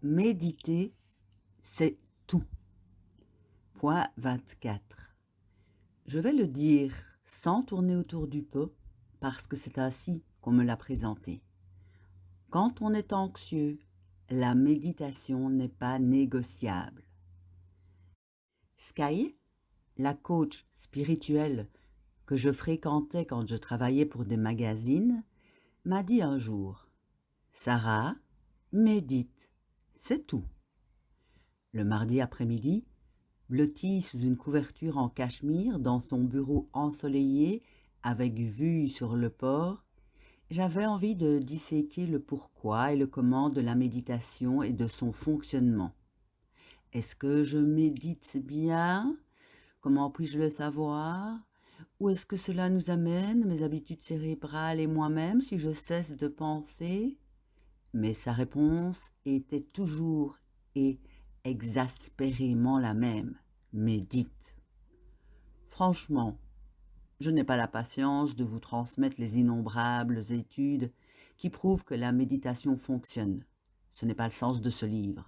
Méditer, c'est tout. Point 24. Je vais le dire sans tourner autour du pot, parce que c'est ainsi qu'on me l'a présenté. Quand on est anxieux, la méditation n'est pas négociable. Sky, la coach spirituelle que je fréquentais quand je travaillais pour des magazines, m'a dit un jour: Sarah, médite, c'est tout. Le mardi après-midi, blotti sous une couverture en cachemire dans son bureau ensoleillé avec vue sur le port, j'avais envie de disséquer le pourquoi et le comment de la méditation et de son fonctionnement. Est-ce que je médite bien? Comment puis-je le savoir? Où est-ce que cela nous amène, mes habitudes cérébrales et moi-même, si je cesse de penser? Mais sa réponse était toujours et exaspérément la même: médite. Franchement, je n'ai pas la patience de vous transmettre les innombrables études qui prouvent que la méditation fonctionne. Ce n'est pas le sens de ce livre.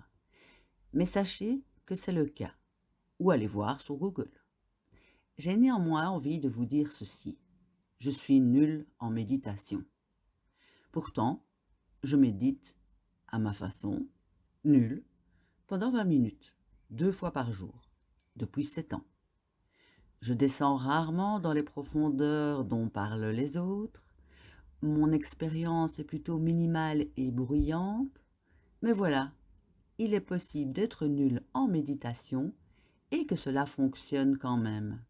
Mais sachez que c'est le cas, ou allez voir sur Google. J'ai néanmoins envie de vous dire ceci: je suis nul en méditation. Pourtant, je médite à ma façon, nul, pendant 20 minutes, 2 fois par jour, depuis 7 ans. Je descends rarement dans les profondeurs dont parlent les autres. Mon expérience est plutôt minimale et bruyante. Mais voilà, il est possible d'être nul en méditation et que cela fonctionne quand même.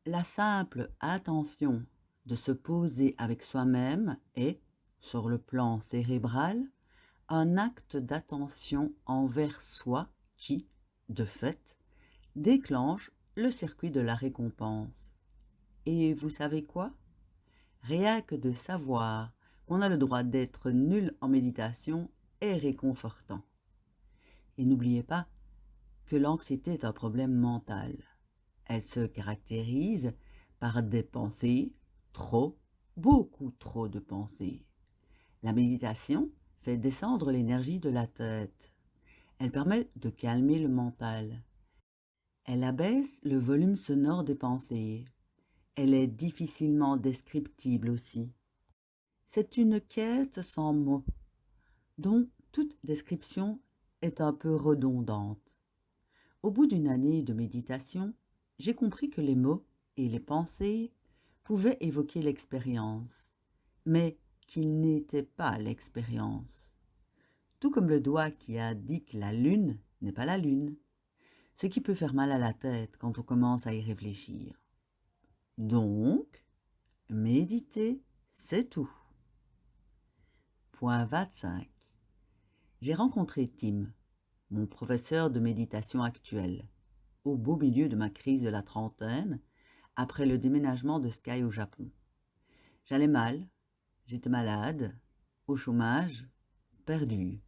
La simple attention de se poser avec soi-même est, sur le plan cérébral, un acte d'attention envers soi qui, de fait, déclenche le circuit de la récompense. Et vous savez quoi? Rien que de savoir qu'on a le droit d'être nul en méditation est réconfortant. Et n'oubliez pas que l'anxiété est un problème mental. Elle se caractérise par des pensées, beaucoup trop de pensées. La méditation fait descendre l'énergie de la tête. Elle permet de calmer le mental. Elle abaisse le volume sonore des pensées. Elle est difficilement descriptible aussi. C'est une quête sans mots, dont toute description est un peu redondante. Au bout d'une année de méditation, j'ai compris que les mots et les pensées pouvaient évoquer l'expérience, mais qu'ils n'étaient pas l'expérience. Tout comme le doigt qui indique la lune n'est pas la lune, ce qui peut faire mal à la tête quand on commence à y réfléchir. Donc, méditer, c'est tout. Point 25. J'ai rencontré Tim, mon professeur de méditation actuel, au beau milieu de ma crise de la trentaine, après le déménagement de Skye au Japon. J'allais mal, j'étais malade, au chômage, perdu.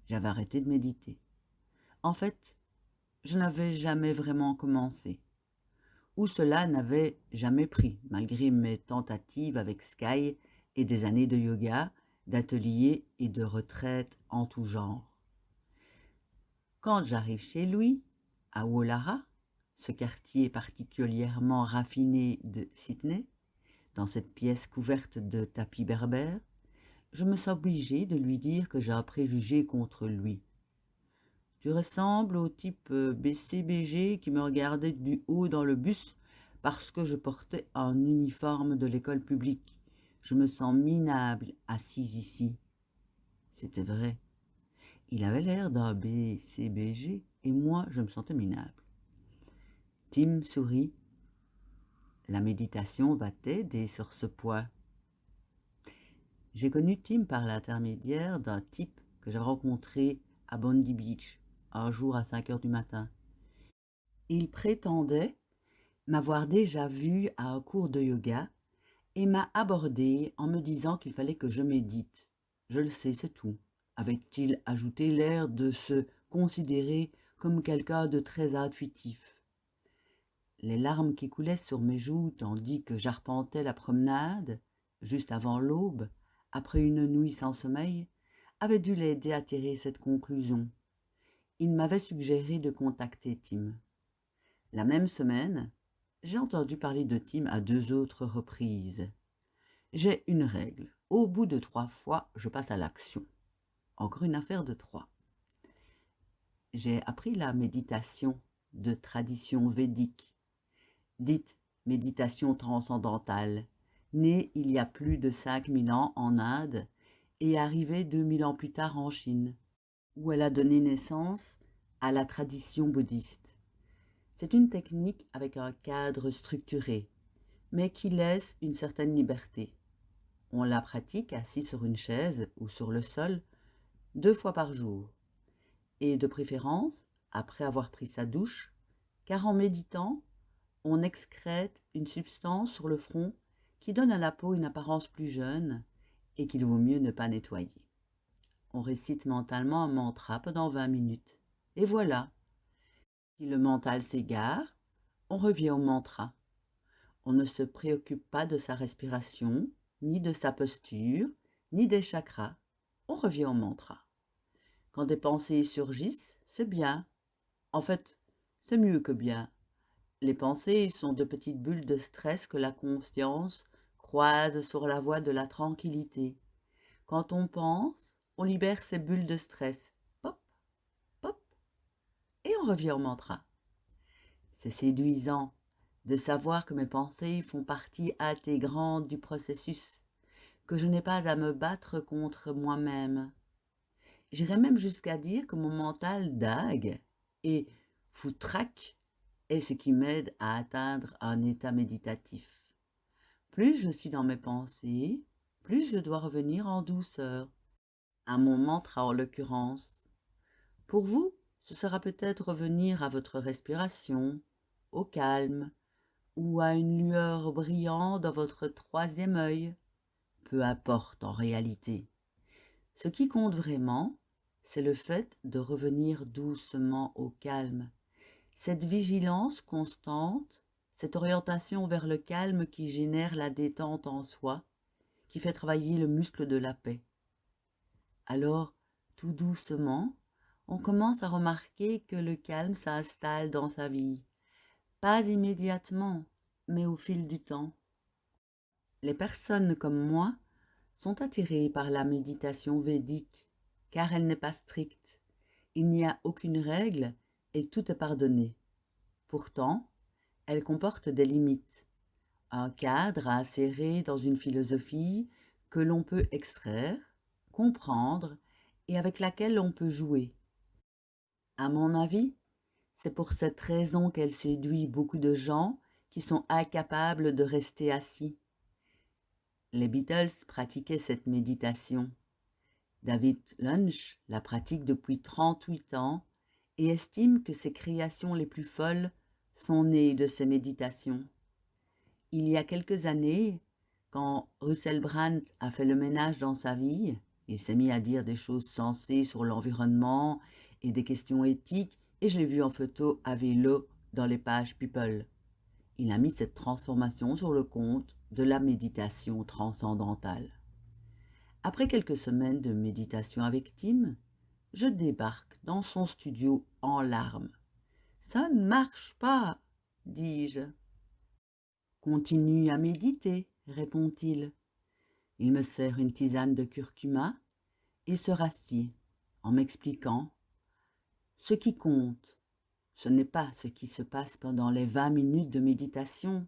J'avais arrêté de méditer. En fait, je n'avais jamais vraiment commencé, ou cela n'avait jamais pris, malgré mes tentatives avec Skye et des années de yoga, d'ateliers et de retraites en tout genre. Quand j'arrive chez lui, à Wollara, ce quartier particulièrement raffiné de Sydney, dans cette pièce couverte de tapis berbères, je me sens obligée de lui dire que j'ai un préjugé contre lui. Tu ressembles au type BCBG qui me regardait du haut dans le bus parce que je portais un uniforme de l'école publique. Je me sens minable assise ici. C'était vrai. Il avait l'air d'un BCBG et moi je me sentais minable. Tim sourit. La méditation va t'aider sur ce point. J'ai connu Tim par l'intermédiaire d'un type que j'avais rencontré à Bondi Beach, un jour à 5 heures du matin. Il prétendait m'avoir déjà vu à un cours de yoga et m'a abordé en me disant qu'il fallait que je médite. Je le sais, c'est tout, avait-il ajouté, l'air de se considérer comme quelqu'un de très intuitif. Les larmes qui coulaient sur mes joues tandis que j'arpentais la promenade, juste avant l'aube, après une nuit sans sommeil, avait dû l'aider à tirer cette conclusion. Il m'avait suggéré de contacter Tim. La même semaine, j'ai entendu parler de Tim à 2 autres reprises. J'ai une règle. Au bout de 3 fois, je passe à l'action. Encore une affaire de 3. J'ai appris la méditation de tradition védique, dite méditation transcendantale, née il y a plus de 5000 ans en Inde et arrivée 2000 ans plus tard en Chine, où elle a donné naissance à la tradition bouddhiste. C'est une technique avec un cadre structuré, mais qui laisse une certaine liberté. On la pratique assis sur une chaise ou sur le sol 2 fois par jour, et de préférence après avoir pris sa douche, car en méditant, on excrète une substance sur le front qui donne à la peau une apparence plus jeune et qu'il vaut mieux ne pas nettoyer. On récite mentalement un mantra pendant 20 minutes. Et voilà, si le mental s'égare, on revient au mantra. On ne se préoccupe pas de sa respiration, ni de sa posture, ni des chakras. On revient au mantra. Quand des pensées surgissent, c'est bien. En fait, c'est mieux que bien. Les pensées sont de petites bulles de stress que la conscience croise sur la voie de la tranquillité. Quand on pense, on libère ces bulles de stress. Pop, pop, et on revient au mantra. C'est séduisant de savoir que mes pensées font partie intégrante du processus, que je n'ai pas à me battre contre moi-même. J'irais même jusqu'à dire que mon mental dague et foutraque est ce qui m'aide à atteindre un état méditatif. Plus je suis dans mes pensées, plus je dois revenir en douceur, à mon mantra en l'occurrence. Pour vous, ce sera peut-être revenir à votre respiration, au calme, ou à une lueur brillante dans votre troisième œil. Peu importe en réalité. Ce qui compte vraiment, c'est le fait de revenir doucement au calme. Cette vigilance constante, cette orientation vers le calme qui génère la détente en soi, qui fait travailler le muscle de la paix. Alors, tout doucement, on commence à remarquer que le calme s'installe dans sa vie. Pas immédiatement, mais au fil du temps. Les personnes comme moi sont attirées par la méditation védique, car elle n'est pas stricte. Il n'y a aucune règle et tout est pardonné. Pourtant, elle comporte des limites, un cadre à insérer dans une philosophie que l'on peut extraire, comprendre et avec laquelle on peut jouer. À mon avis, c'est pour cette raison qu'elle séduit beaucoup de gens qui sont incapables de rester assis. Les Beatles pratiquaient cette méditation. David Lynch la pratique depuis 38 ans et estime que ses créations les plus folles sont nées de ces méditations. Il y a quelques années, quand Russell Brand a fait le ménage dans sa vie, il s'est mis à dire des choses sensées sur l'environnement et des questions éthiques, et je l'ai vu en photo à vélo dans les pages People. Il a mis cette transformation sur le compte de la méditation transcendantale. Après quelques semaines de méditation avec Tim, je débarque dans son studio en larmes. « Ça ne marche pas, dis-je. »« Continue à méditer, répond-il. Il me sert une tisane de curcuma et se rassit en m'expliquant: ce qui compte, ce n'est pas ce qui se passe pendant les 20 minutes de méditation,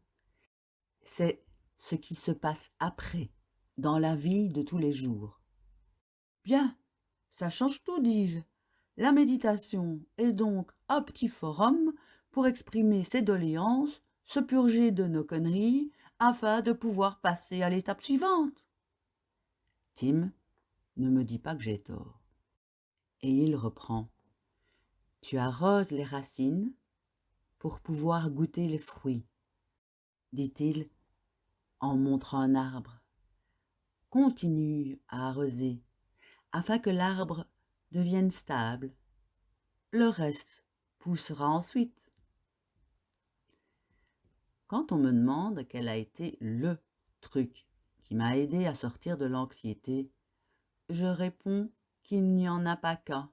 c'est ce qui se passe après, dans la vie de tous les jours. Bien, ça change tout, dis-je. La méditation est donc un petit forum pour exprimer ses doléances, se purger de nos conneries, afin de pouvoir passer à l'étape suivante. Tim ne me dit pas que j'ai tort. Et il reprend. Tu arroses les racines pour pouvoir goûter les fruits, dit-il en montrant un arbre. Continue à arroser afin que l'arbre devienne stable. Le reste poussera ensuite. Quand on me demande quel a été le truc qui m'a aidé à sortir de l'anxiété, je réponds qu'il n'y en a pas qu'un,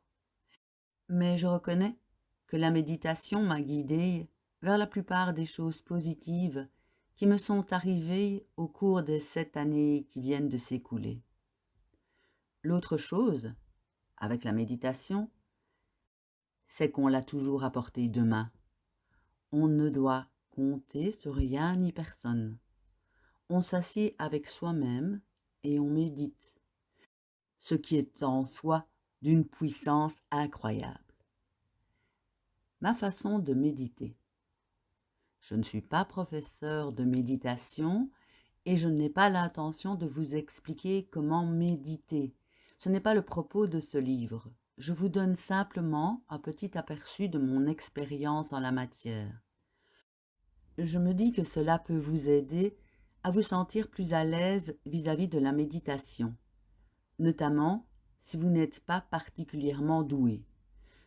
mais je reconnais que la méditation m'a guidée vers la plupart des choses positives qui me sont arrivées au cours des 7 années qui viennent de s'écouler. L'autre chose, avec la méditation, c'est qu'on l'a toujours à portée de main. On ne doit compter sur rien ni personne. On s'assied avec soi-même et on médite, ce qui est en soi d'une puissance incroyable. Ma façon de méditer. Je ne suis pas professeur de méditation et je n'ai pas l'intention de vous expliquer comment méditer. Ce n'est pas le propos de ce livre. Je vous donne simplement un petit aperçu de mon expérience en la matière. Je me dis que cela peut vous aider à vous sentir plus à l'aise vis-à-vis de la méditation, notamment si vous n'êtes pas particulièrement doué.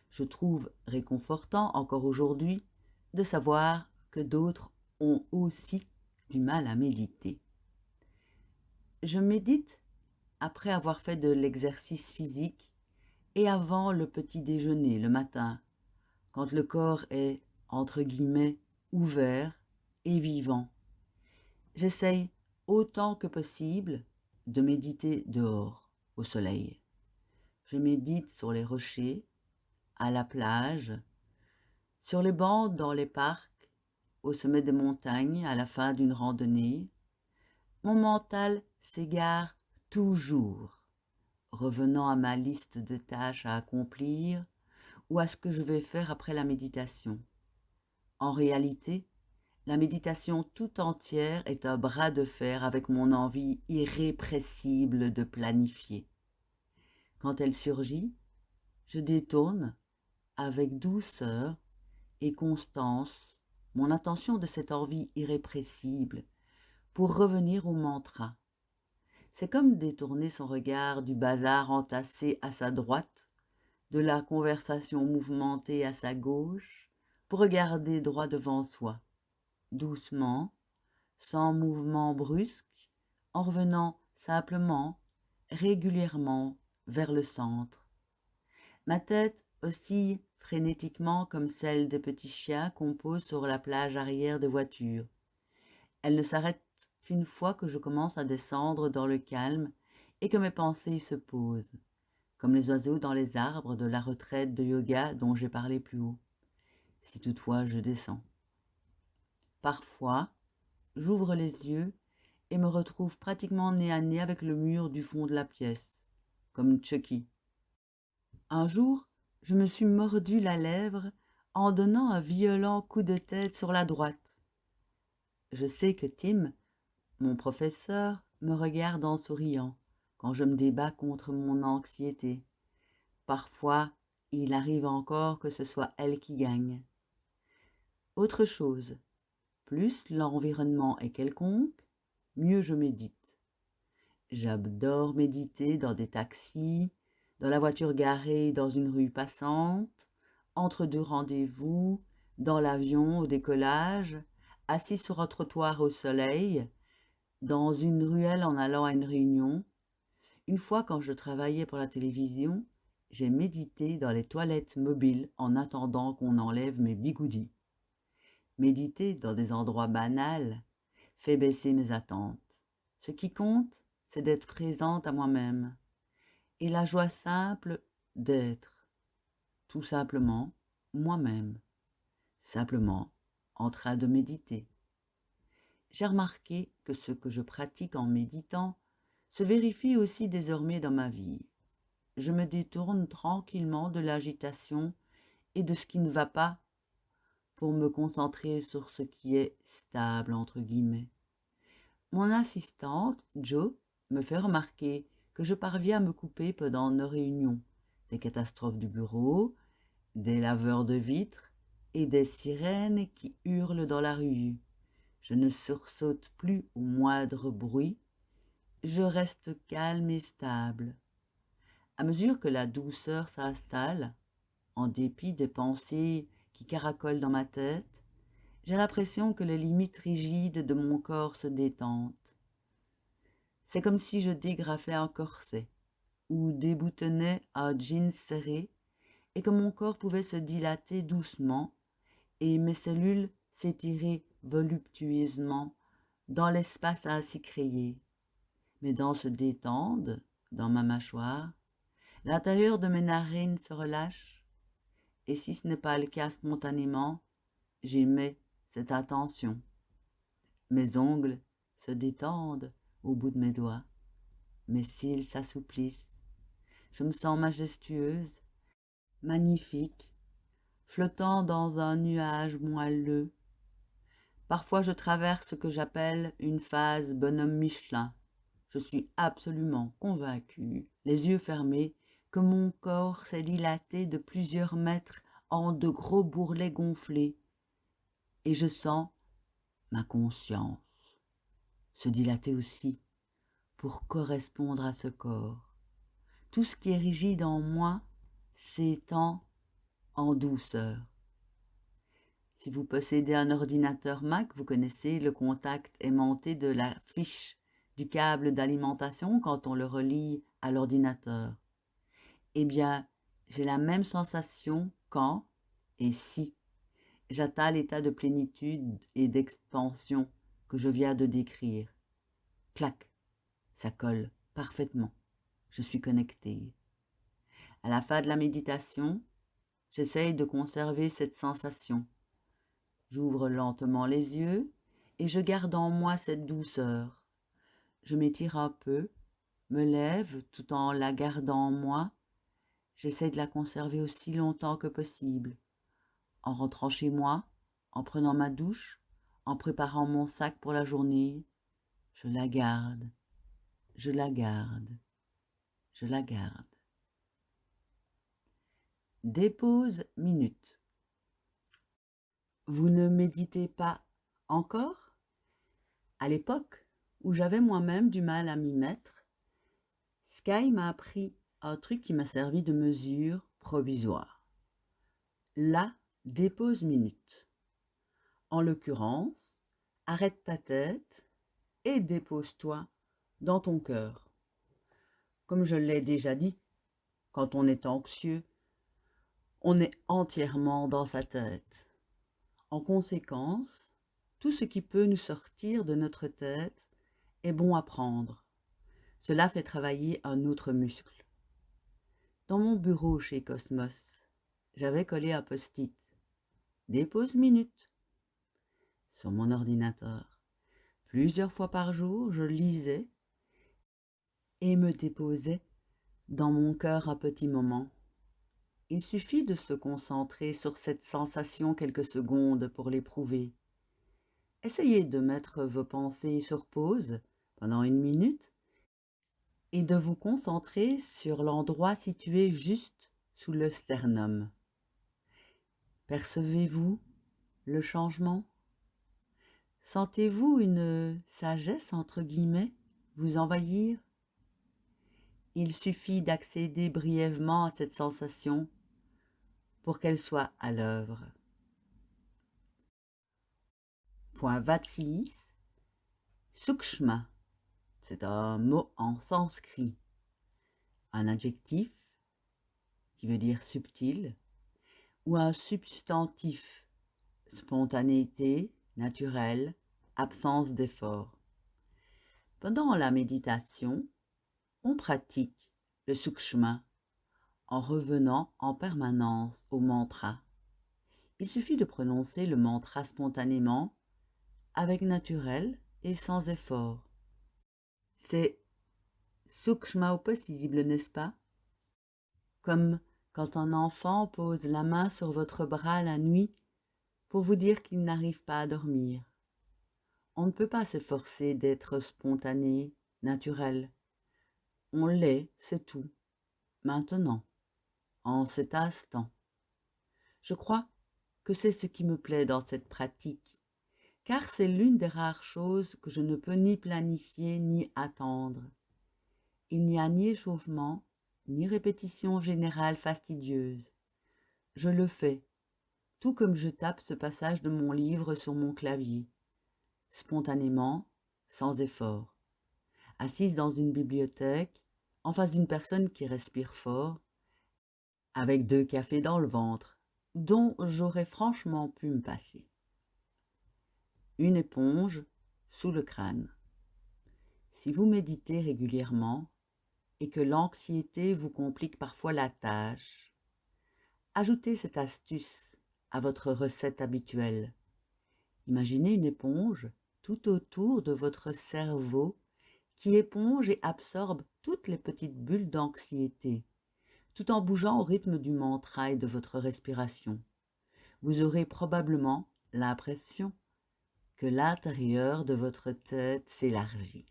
Je trouve réconfortant encore aujourd'hui de savoir que d'autres ont aussi du mal à méditer. Je médite après avoir fait de l'exercice physique et avant le petit déjeuner le matin, quand le corps est, entre guillemets, ouvert et vivant. J'essaye autant que possible de méditer dehors, au soleil. Je médite sur les rochers, à la plage, sur les bancs dans les parcs, au sommet des montagnes, à la fin d'une randonnée. Mon mental s'égare toujours, revenant à ma liste de tâches à accomplir ou à ce que je vais faire après la méditation. En réalité, la méditation tout entière est un bras de fer avec mon envie irrépressible de planifier. Quand elle surgit, je détourne, avec douceur et constance, mon attention de cette envie irrépressible pour revenir au mantra. C'est comme détourner son regard du bazar entassé à sa droite, de la conversation mouvementée à sa gauche, pour regarder droit devant soi, doucement, sans mouvement brusque, en revenant simplement, régulièrement, vers le centre. Ma tête oscille frénétiquement comme celle des petits chiens qu'on pose sur la plage arrière des voitures. Elle ne s'arrête qu'une fois que je commence à descendre dans le calme et que mes pensées se posent, comme les oiseaux dans les arbres de la retraite de yoga dont j'ai parlé plus haut, si toutefois je descends. Parfois, j'ouvre les yeux et me retrouve pratiquement nez à nez avec le mur du fond de la pièce, comme Chucky. Un jour, je me suis mordu la lèvre en donnant un violent coup de tête sur la droite. Je sais que Tim, mon professeur, me regarde en souriant quand je me débats contre mon anxiété. Parfois, il arrive encore que ce soit elle qui gagne. Autre chose, plus l'environnement est quelconque, mieux je médite. J'adore méditer dans des taxis, dans la voiture garée dans une rue passante, entre deux rendez-vous, dans l'avion au décollage, assis sur un trottoir au soleil, dans une ruelle en allant à une réunion. Une fois, quand je travaillais pour la télévision, j'ai médité dans les toilettes mobiles en attendant qu'on enlève mes bigoudis. Méditer dans des endroits banals fait baisser mes attentes. Ce qui compte, c'est d'être présente à moi-même et la joie simple d'être, tout simplement, moi-même, simplement en train de méditer. J'ai remarqué que ce que je pratique en méditant se vérifie aussi désormais dans ma vie. Je me détourne tranquillement de l'agitation et de ce qui ne va pas pour me concentrer sur ce qui est stable, entre guillemets. Mon assistante, Jo, me fait remarquer que je parviens à me couper pendant nos réunions, des catastrophes du bureau, des laveurs de vitres et des sirènes qui hurlent dans la rue. Je ne sursaute plus au moindre bruit, je reste calme et stable. À mesure que la douceur s'installe, en dépit des pensées qui caracolent dans ma tête, j'ai l'impression que les limites rigides de mon corps se détendent. C'est comme si je dégrafais un corset, ou déboutonnait un jeans serré et que mon corps pouvait se dilater doucement et mes cellules s'étirer voluptueusement dans l'espace ainsi créé. Mes dents se détendent dans ma mâchoire, l'intérieur de mes narines se relâche, et si ce n'est pas le cas spontanément, j'émets cette attention. Mes ongles se détendent au bout de mes doigts, mes cils s'assouplissent, je me sens majestueuse, magnifique, flottant dans un nuage moelleux. Parfois je traverse ce que j'appelle une phase bonhomme Michelin. Je suis absolument convaincue, les yeux fermés, que mon corps s'est dilaté de plusieurs mètres en de gros bourrelets gonflés, et je sens ma conscience se dilater aussi pour correspondre à ce corps. Tout ce qui est rigide en moi s'étend en douceur. Si vous possédez un ordinateur Mac, vous connaissez le contact aimanté de la fiche du câble d'alimentation quand on le relie à l'ordinateur. Eh bien, j'ai la même sensation quand et si j'atteins l'état de plénitude et d'expansion que je viens de décrire. Clac, ça colle parfaitement. Je suis connectée. À la fin de la méditation, j'essaye de conserver cette sensation. J'ouvre lentement les yeux et je garde en moi cette douceur. Je m'étire un peu, me lève tout en la gardant en moi. J'essaie de la conserver aussi longtemps que possible. En rentrant chez moi, en prenant ma douche, en préparant mon sac pour la journée, je la garde, je la garde, je la garde. Dépose minute. Vous ne méditez pas encore? À l'époque où j'avais moi-même du mal à m'y mettre, Sky m'a appris un truc qui m'a servi de mesure provisoire. La dépose minute. En l'occurrence, arrête ta tête et dépose-toi dans ton cœur. Comme je l'ai déjà dit, quand on est anxieux, on est entièrement dans sa tête. En conséquence, tout ce qui peut nous sortir de notre tête est bon à prendre. Cela fait travailler un autre muscle. Dans mon bureau chez Cosmos, j'avais collé un post-it. Dépose minute. Sur mon ordinateur. Plusieurs fois par jour, je lisais et me déposais dans mon cœur un petit moment. Il suffit de se concentrer sur cette sensation quelques secondes pour l'éprouver. Essayez de mettre vos pensées sur pause pendant 1 minute et de vous concentrer sur l'endroit situé juste sous le sternum. Percevez-vous le changement? Sentez-vous une sagesse, entre guillemets, vous envahir? Il suffit d'accéder brièvement à cette sensation pour qu'elle soit à l'œuvre. Point Vatsis, Sukshma, c'est un mot en sanskrit, un adjectif qui veut dire subtil, ou un substantif, spontanéité, naturel, absence d'effort. Pendant la méditation, on pratique le sukshma en revenant en permanence au mantra. Il suffit de prononcer le mantra spontanément, avec naturel et sans effort. C'est sukshma au possible, n'est-ce pas? Comme quand un enfant pose la main sur votre bras la nuit pour vous dire qu'il n'arrive pas à dormir. On ne peut pas s'efforcer d'être spontané, naturel. On l'est, c'est tout. Maintenant, en cet instant. Je crois que c'est ce qui me plaît dans cette pratique, car c'est l'une des rares choses que je ne peux ni planifier ni attendre. Il n'y a ni échauffement, ni répétition générale fastidieuse. Je le fais, tout comme je tape ce passage de mon livre sur mon clavier, spontanément, sans effort. Assise dans une bibliothèque, en face d'une personne qui respire fort, avec 2 cafés dans le ventre, dont j'aurais franchement pu me passer. Une éponge sous le crâne. Si vous méditez régulièrement et que l'anxiété vous complique parfois la tâche, ajoutez cette astuce à votre recette habituelle. Imaginez une éponge tout autour de votre cerveau qui éponge et absorbe toutes les petites bulles d'anxiété, tout en bougeant au rythme du mantra et de votre respiration. Vous aurez probablement l'impression que l'intérieur de votre tête s'élargit.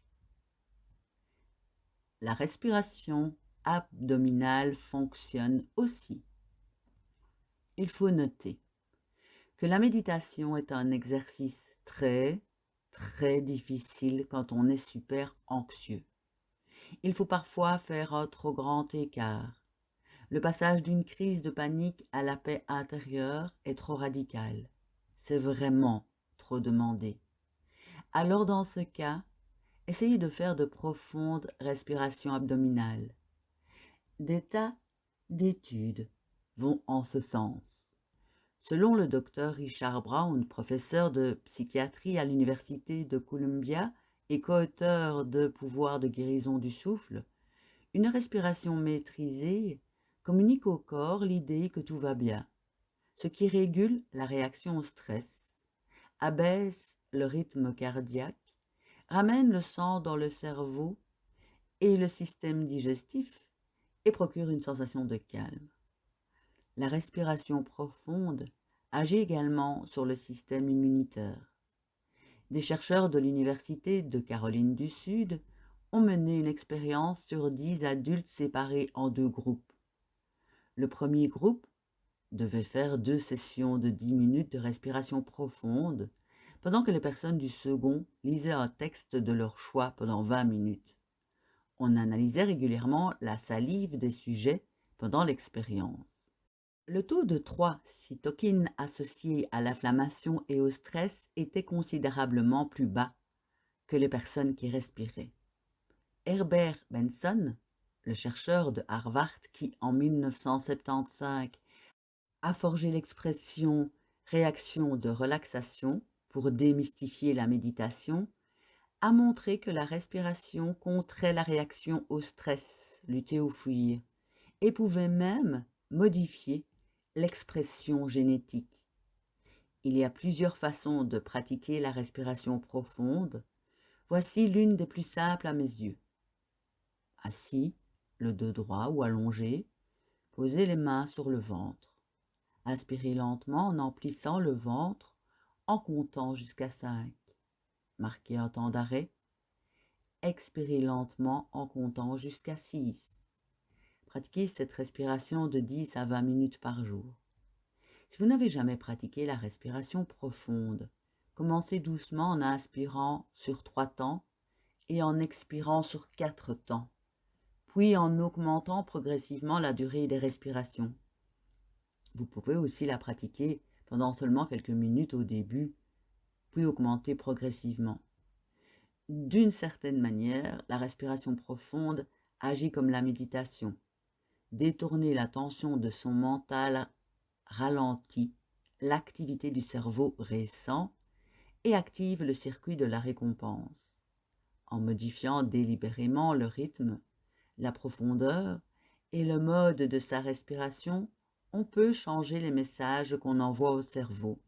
La respiration abdominale fonctionne aussi. Il faut noter que la méditation est un exercice très, très difficile quand on est super anxieux. Il faut parfois faire un trop grand écart. Le passage d'une crise de panique à la paix intérieure est trop radical. C'est vraiment trop demandé. Alors dans ce cas, essayez de faire de profondes respirations abdominales. Des tas d'études vont en ce sens. Selon le docteur Richard Brown, professeur de psychiatrie à l'Université de Columbia et co-auteur de Pouvoir de guérison du souffle, une respiration maîtrisée communique au corps l'idée que tout va bien, ce qui régule la réaction au stress, abaisse le rythme cardiaque, ramène le sang dans le cerveau et le système digestif et procure une sensation de calme. La respiration profonde agit également sur le système immunitaire. Des chercheurs de l'Université de Caroline du Sud ont mené une expérience sur 10 adultes séparés en 2 groupes. Le premier groupe devait faire 2 sessions de 10 minutes de respiration profonde, pendant que les personnes du second lisaient un texte de leur choix pendant 20 minutes. On analysait régulièrement la salive des sujets pendant l'expérience. Le taux de 3 cytokines associées à l'inflammation et au stress était considérablement plus bas que les personnes qui respiraient. Herbert Benson, le chercheur de Harvard qui, en 1975, a forgé l'expression réaction de relaxation pour démystifier la méditation, a montré que la respiration contrait la réaction au stress, lutter ou fuir, et pouvait même modifier l'expression génétique. Il y a plusieurs façons de pratiquer la respiration profonde. Voici l'une des plus simples à mes yeux. Assis, le dos droit ou allongé, posez les mains sur le ventre. Inspirez lentement en emplissant le ventre en comptant jusqu'à 5. Marquez un temps d'arrêt. Expirez lentement en comptant jusqu'à 6. Pratiquez cette respiration de 10 à 20 minutes par jour. Si vous n'avez jamais pratiqué la respiration profonde, commencez doucement en inspirant sur 3 temps et en expirant sur 4 temps, puis en augmentant progressivement la durée des respirations. Vous pouvez aussi la pratiquer pendant seulement quelques minutes au début, puis augmenter progressivement. D'une certaine manière, la respiration profonde agit comme la méditation. Détourner l'attention de son mental ralentit l'activité du cerveau récent et active le circuit de la récompense. En modifiant délibérément le rythme, la profondeur et le mode de sa respiration, on peut changer les messages qu'on envoie au cerveau.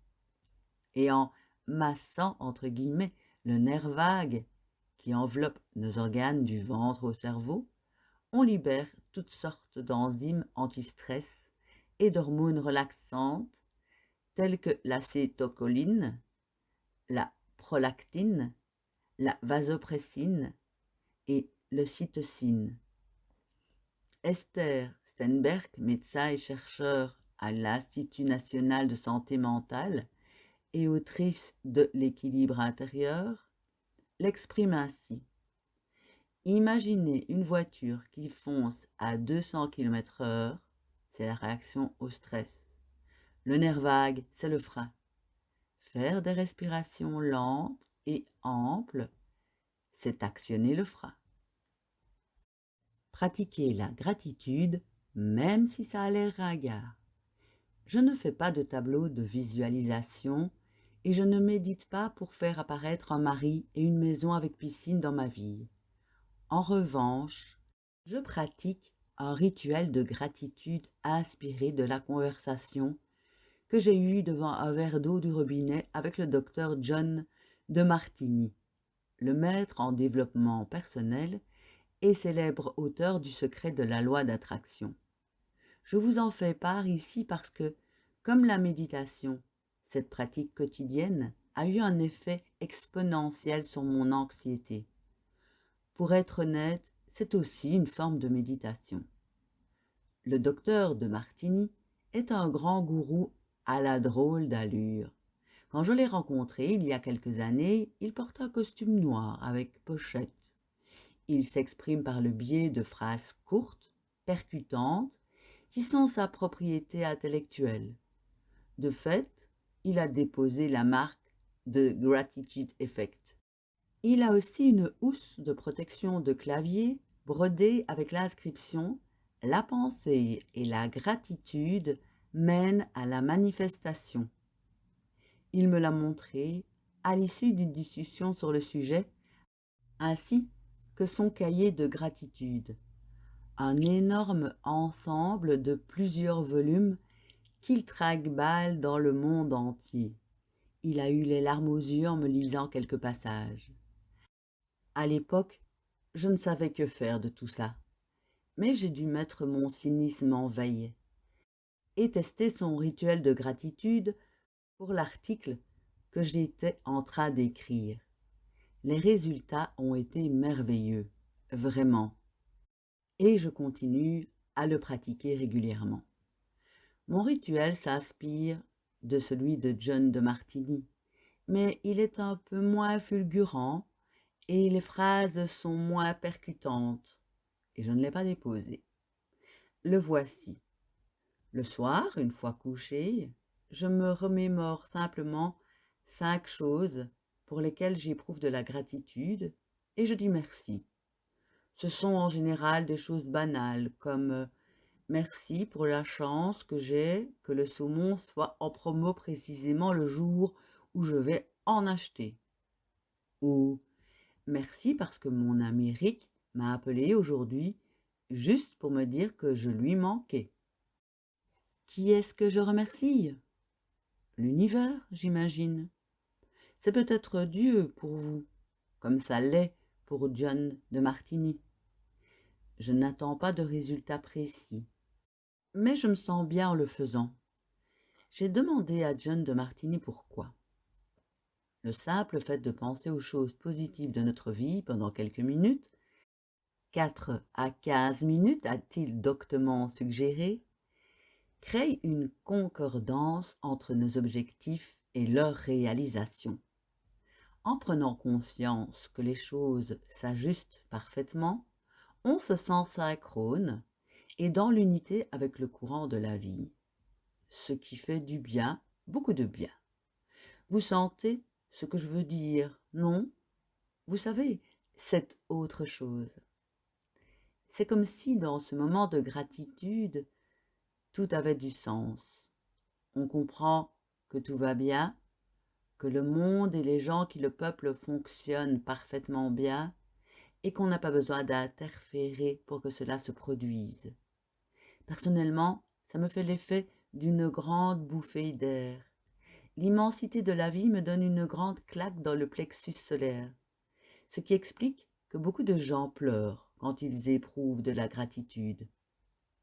Et en massant, entre guillemets, le nerf vague qui enveloppe nos organes du ventre au cerveau, on libère toutes sortes d'enzymes anti-stress et d'hormones relaxantes telles que l'acétylcholine, la prolactine, la vasopressine et l'ocytocine. Esther Steinberg, médecin et chercheur à l'Institut national de santé mentale et autrice de L'équilibre intérieur, l'exprime ainsi. Imaginez une voiture qui fonce à 200 km/h, c'est la réaction au stress. Le nerf vague, c'est le frein. Faire des respirations lentes et amples, c'est actionner le frein. pratiquer la gratitude, même si ça a l'air ringard. Je ne fais pas de tableau de visualisation et je ne médite pas pour faire apparaître un mari et une maison avec piscine dans ma vie. En revanche, je pratique un rituel de gratitude inspiré de la conversation que j'ai eue devant un verre d'eau du robinet avec le docteur John de Martini, le maître en développement personnel et célèbre auteur du secret de la loi d'attraction. Je vous en fais part ici parce que, comme la méditation, cette pratique quotidienne a eu un effet exponentiel sur mon anxiété. Pour être honnête, c'est aussi une forme de méditation. Le docteur de Martini est un grand gourou à la drôle d'allure. Quand je l'ai rencontré il y a quelques années, il porte un costume noir avec pochette. Il s'exprime par le biais de phrases courtes, percutantes, qui sont sa propriété intellectuelle. De fait, il a déposé la marque de Gratitude Effect. Il a aussi une housse de protection de clavier brodée avec l'inscription «La pensée et la gratitude mènent à la manifestation». Il me l'a montré à l'issue d'une discussion sur le sujet, ainsi que son cahier de gratitude, un énorme ensemble de plusieurs volumes qu'il traque-balle dans le monde entier. Il a eu les larmes aux yeux en me lisant quelques passages. À l'époque, je ne savais que faire de tout ça, mais j'ai dû mettre mon cynisme en veille et tester son rituel de gratitude pour l'article que j'étais en train d'écrire. Les résultats ont été merveilleux, vraiment, et je continue à le pratiquer régulièrement. Mon rituel s'inspire de celui de John de Martini, mais il est un peu moins fulgurant et les phrases sont moins percutantes, et je ne l'ai pas déposé. Le voici. Le soir, une fois couché, je me remémore simplement 5 choses pour lesquelles j'éprouve de la gratitude et je dis merci. Ce sont en général des choses banales comme merci pour la chance que j'ai que le saumon soit en promo précisément le jour où je vais en acheter. Ou merci parce que mon ami Rick m'a appelé aujourd'hui juste pour me dire que je lui manquais. Qui est-ce que je remercie? L'univers, j'imagine. C'est peut-être Dieu pour vous, comme ça l'est pour John de Martini. Je n'attends pas de résultat précis, mais je me sens bien en le faisant. J'ai demandé à John de Martini pourquoi. Le simple fait de penser aux choses positives de notre vie pendant quelques minutes, 4 à 15 minutes a-t-il doctement suggéré, crée une concordance entre nos objectifs et leur réalisation. En prenant conscience que les choses s'ajustent parfaitement, on se sent synchrone et dans l'unité avec le courant de la vie, ce qui fait du bien, beaucoup de bien. Vous sentez ce que je veux dire, non? Vous savez, cette autre chose. C'est comme si dans ce moment de gratitude, tout avait du sens. On comprend que tout va bien, que le monde et les gens qui le peuplent fonctionnent parfaitement bien et qu'on n'a pas besoin d'interférer pour que cela se produise. Personnellement, ça me fait l'effet d'une grande bouffée d'air. L'immensité de la vie me donne une grande claque dans le plexus solaire, ce qui explique que beaucoup de gens pleurent quand ils éprouvent de la gratitude.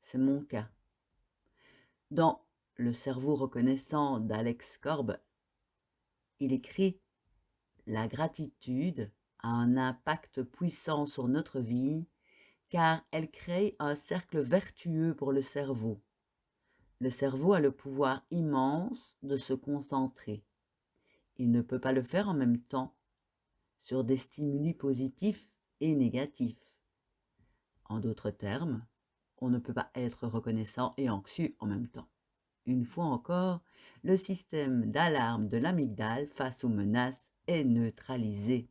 C'est mon cas. Dans Le cerveau reconnaissant d'Alex Korb, il écrit la gratitude a un impact puissant sur notre vie car elle crée un cercle vertueux pour le cerveau. Le cerveau a le pouvoir immense de se concentrer. Il ne peut pas le faire en même temps sur des stimuli positifs et négatifs. En d'autres termes, on ne peut pas être reconnaissant et anxieux en même temps. Une fois encore, le système d'alarme de l'amygdale face aux menaces est neutralisé.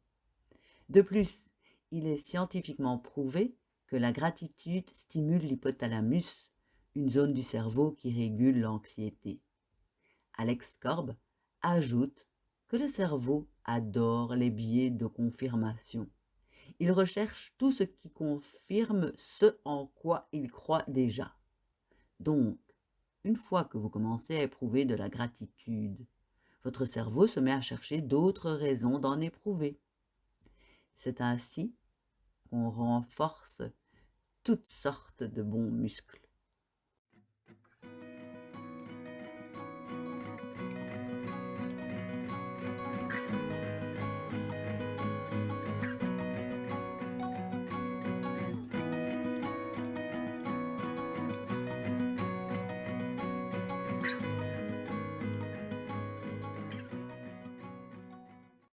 De plus, il est scientifiquement prouvé que la gratitude stimule l'hypothalamus, une zone du cerveau qui régule l'anxiété. Alex Korb ajoute que le cerveau adore les biais de confirmation. Il recherche tout ce qui confirme ce en quoi il croit déjà. Donc, une fois que vous commencez à éprouver de la gratitude, votre cerveau se met à chercher d'autres raisons d'en éprouver. C'est ainsi qu'on renforce toutes sortes de bons muscles.